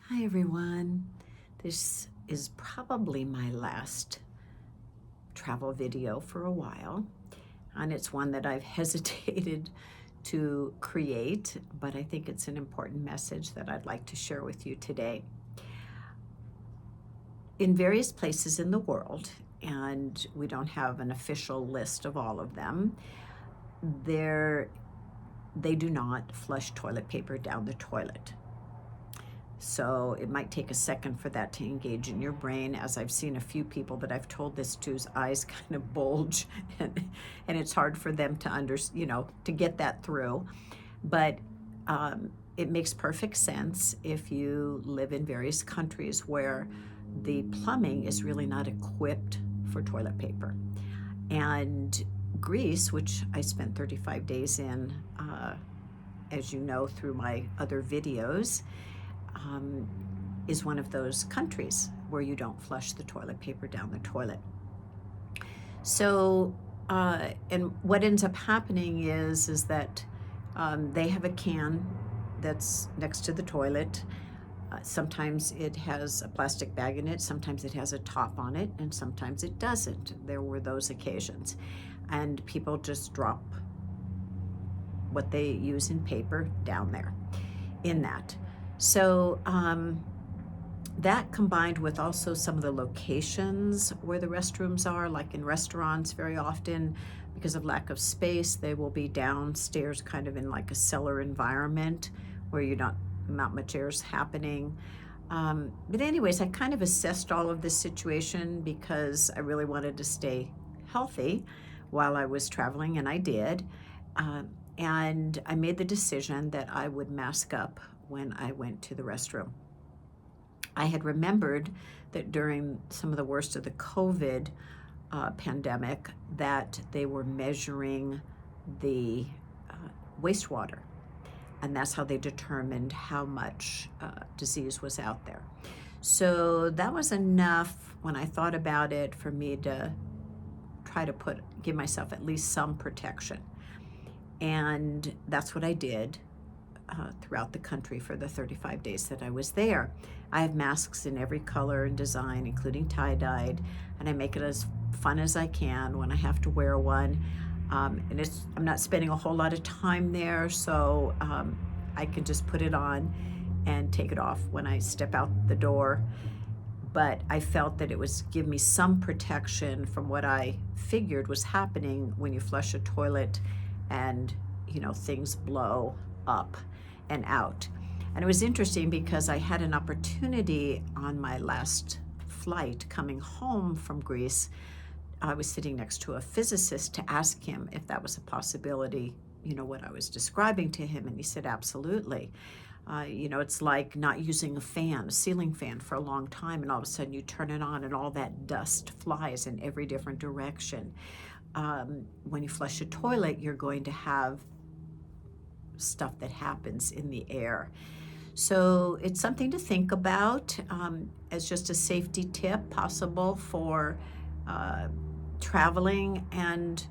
Hi everyone. This is probably my last travel video for a while, and it's one that I've hesitated to create, but I think it's an important message that I'd like to share with you today. In various places in the world, and we don't have an official list of all of them, they do not flush toilet paper down the toilet. So it might take a second for that to engage in your brain. As I've seen a few people that I've told this to's eyes kind of bulge, and it's hard for them to to get that through. But it makes perfect sense if you live in various countries where the plumbing is really not equipped for toilet paper. And Greece, which I spent 35 days in, as you know through my other videos, is one of those countries where you don't flush the toilet paper down the toilet. So, and what ends up happening is that they have a can that's next to the toilet. Sometimes it has a plastic bag in it, sometimes it has a top on it, and sometimes it doesn't. There were those occasions. And people just drop what they use in paper down there in that. So that combined with also some of the locations where the restrooms are, like in restaurants, very often because of lack of space, they will be downstairs kind of in like a cellar environment where not much air's happening. But anyways, I kind of assessed all of this situation because I really wanted to stay healthy while I was traveling, and I did. And I made the decision that I would mask up when I went to the restroom. I had remembered that during some of the worst of the COVID pandemic that they were measuring the wastewater, and that's how they determined how much disease was out there. So that was enough when I thought about it for me to try to give myself at least some protection. And that's what I did throughout the country for the 35 days that I was there. I have masks in every color and design, including tie-dyed, and I make it as fun as I can when I have to wear one. And I'm not spending a whole lot of time there, so I can just put it on and take it off when I step out the door. But I felt that it was give me some protection from what I figured was happening when you flush a toilet and things blow up and out. And it was interesting because I had an opportunity on my last flight coming home from Greece. I was sitting next to a physicist to ask him if that was a possibility, what I was describing to him, and he said absolutely. It's like not using a ceiling fan for a long time, and all of a sudden you turn it on and all that dust flies in every different direction. When you flush a toilet, you're going to have stuff that happens in the air. So it's something to think about as just a safety tip possible for traveling. And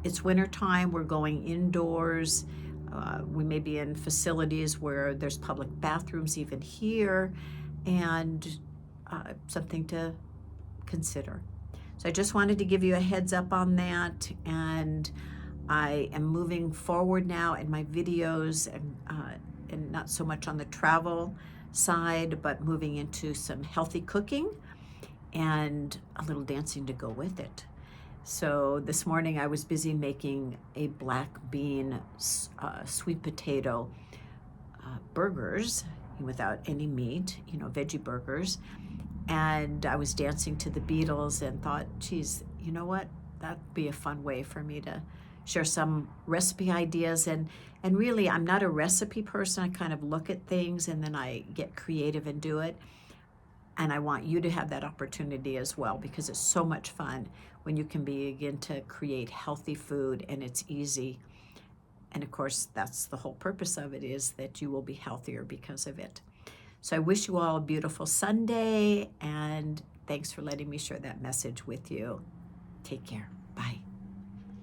it's wintertime, we're going indoors. We may be in facilities where there's public bathrooms even here, and something to consider. So I just wanted to give you a heads up on that, and I am moving forward now in my videos, and not so much on the travel side, but moving into some healthy cooking and a little dancing to go with it. So this morning I was busy making a black bean sweet potato burgers without any meat, veggie burgers. And I was dancing to the Beatles and thought, geez, you know what? That'd be a fun way for me to share some recipe ideas. And really, I'm not a recipe person. I kind of look at things and then I get creative and do it. And I want you to have that opportunity as well, because it's so much fun when you can begin to create healthy food and it's easy. And of course, that's the whole purpose of it, is that you will be healthier because of it. So I wish you all a beautiful Sunday, and thanks for letting me share that message with you. Take care. Bye.